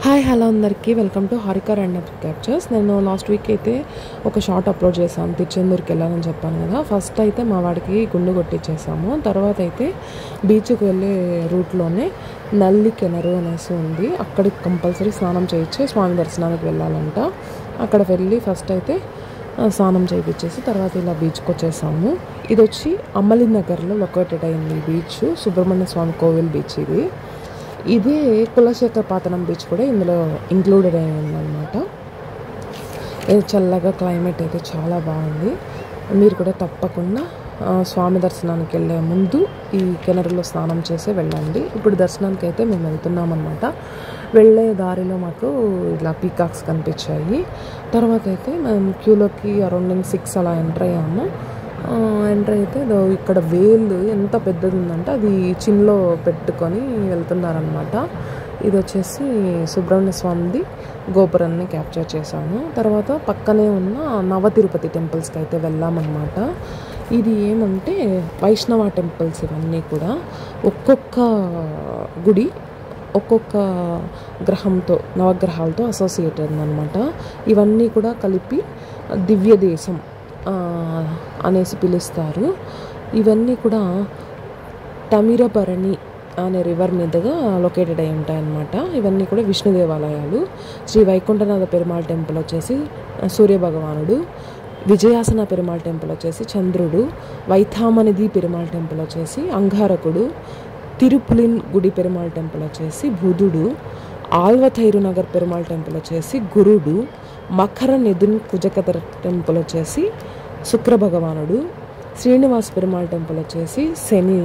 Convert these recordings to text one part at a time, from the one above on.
Hi hello అందరికీ welcome to Harika random captures. నేను last week అయితే ఒక షార్ట్ అప్లోడ్ చేశాను. తిరుచెందూరుకి వెళ్ళాలని చెప్పాను కదా. ఫస్ట్ అయితే మా వాడికి గుండు కొట్టించేసాము. తర్వాత అయితే బీచ్కి వెళ్ళే రూట్లోనే నల్లి కెనరు అనేసి ఉంది. అక్కడికి కంపల్సరీ స్నానం చేయించి స్వామి దర్శనానికి వెళ్ళాలంట. అక్కడ వెళ్ళి ఫస్ట్ అయితే స్నానం చేయించేసి తర్వాత ఇలా బీచ్కి వచ్చేసాము. ఇది వచ్చి అమలి నగర్లో లొకేటెడ్ అయింది ఈ బీచ్. సుబ్రహ్మణ్య స్వామి కోవిల్ బీచ్ ఇది. ఇదే కులశేఖరపాతనం బీచ్ కూడా ఇందులో ఇంక్లూడెడ్ అయిందనమాట. ఇది చల్లగా క్లైమేట్ అయితే చాలా బాగుంది. మీరు కూడా తప్పకుండా స్వామి దర్శనానికి వెళ్ళే ముందు ఈ కెనరులో స్నానం చేసి వెళ్ళండి. ఇప్పుడు దర్శనానికి అయితే మేము వెళ్తున్నామన్నమాట. వెళ్ళే దారిలో మాకు ఇలా పీకాక్స్ కనిపించాయి. తర్వాత అయితే మేము క్యూలోకి అరౌండ్ 6 అలా ఎంటర్ అయ్యాము. ఎంటర్ అయితే ఇక్కడ వేలు ఎంత పెద్దది ఉందంటే అది చిన్లో పెట్టుకొని వెళ్తున్నారనమాట. ఇది వచ్చేసి సుబ్రహ్మణ్య స్వామిది గోపురాన్ని క్యాప్చర్ చేశాము. తర్వాత పక్కనే ఉన్న నవ తిరుపతి టెంపుల్స్కి అయితే వెళ్ళామన్నమాట. ఇది ఏమంటే వైష్ణవ టెంపుల్స్ ఇవన్నీ కూడా. ఒక్కొక్క గుడి ఒక్కొక్క గ్రహంతో నవగ్రహాలతో అసోసియేటెడ్ అనమాట. ఇవన్నీ కూడా కలిపి దివ్య దేశం అనేసి పిలుస్తారు. ఇవన్నీ కూడా తమిరబరణి అనే రివర్ మీదుగా లొకేటెడ్ అయి ఉంటాయన్నమాట. ఇవన్నీ కూడా విష్ణు దేవాలయాలు. శ్రీ వైకుంఠనాథ పెరుమాళ్ టెంపుల్ వచ్చేసి సూర్యభగవానుడు, విజయాసన పెరుమాళ్ టెంపుల్ వచ్చేసి చంద్రుడు, వైథామనిధి పెరుమాళ్ టెంపుల్ వచ్చేసి అంగారకుడు, తిరుపులిన్ గుడి పెరుమాళ్ టెంపుల్ వచ్చేసి బుధుడు, ఆల్వథైరు నగర్ పెరుమాళ్ టెంపుల్ వచ్చేసి గురుడు, మకర నిధున్ కుజకతర టెంపుల్ వచ్చేసి శుక్ర భగవానుడు, శ్రీనివాస పెరుమాళ్ టెంపుల్ వచ్చేసి శని,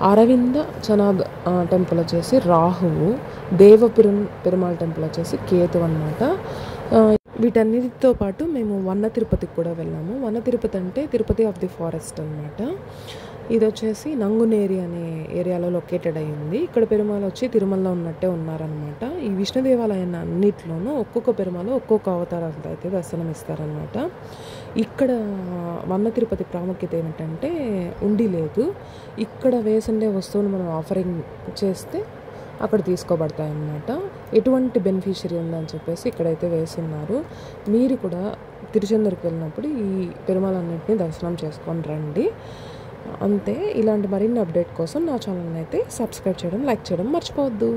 అరవింద చనాద్ టెంపుల్ వచ్చేసి రాహువు, దేవపురం పెరుమాళ్ టెంపుల్ వచ్చేసి కేతు అన్నమాట. వీటన్నిటితో పాటు మేము వన్న తిరుపతికి కూడా వెళ్ళాము. వన్న తిరుపతి అంటే తిరుపతి ఆఫ్ ది ఫారెస్ట్ అనమాట. ఇది వచ్చేసి నంగునేరి అనే ఏరియాలో లొకేటెడ్ అయ్యింది. ఇక్కడ పెరుమాళ్ వచ్చి తిరుమలలో ఉన్నట్టే ఉన్నారనమాట. ఈ విష్ణు దేవాలయాన్ని అన్నిట్లోనూ ఒక్కొక్క పెరుమాళ్ ఒక్కొక్క అవతారాలతో అయితే దర్శనం ఇస్తారనమాట. ఇక్కడ వన్న తిరుపతి ప్రాముఖ్యత ఏమిటంటే ఉండి లేదు. ఇక్కడ వేసిండే వస్తువులు మనం ఆఫరింగ్ చేస్తే అక్కడ తీసుకోబడతాయి అన్నమాట. ఎటువంటి బెనిఫిషియరీ ఉందని చెప్పేసి ఇక్కడైతే వేస్తున్నారు. మీరు కూడా తిరుచెందూరుకి వెళ్ళినప్పుడు ఈ పెరుమాళన్నింటినీ దర్శనం చేసుకొని రండి. అంతే. ఇలాంటి మరిన్ని అప్డేట్ కోసం నా ఛానల్ని అయితే సబ్స్క్రైబ్ చేయడం, లైక్ చేయడం మర్చిపోవద్దు.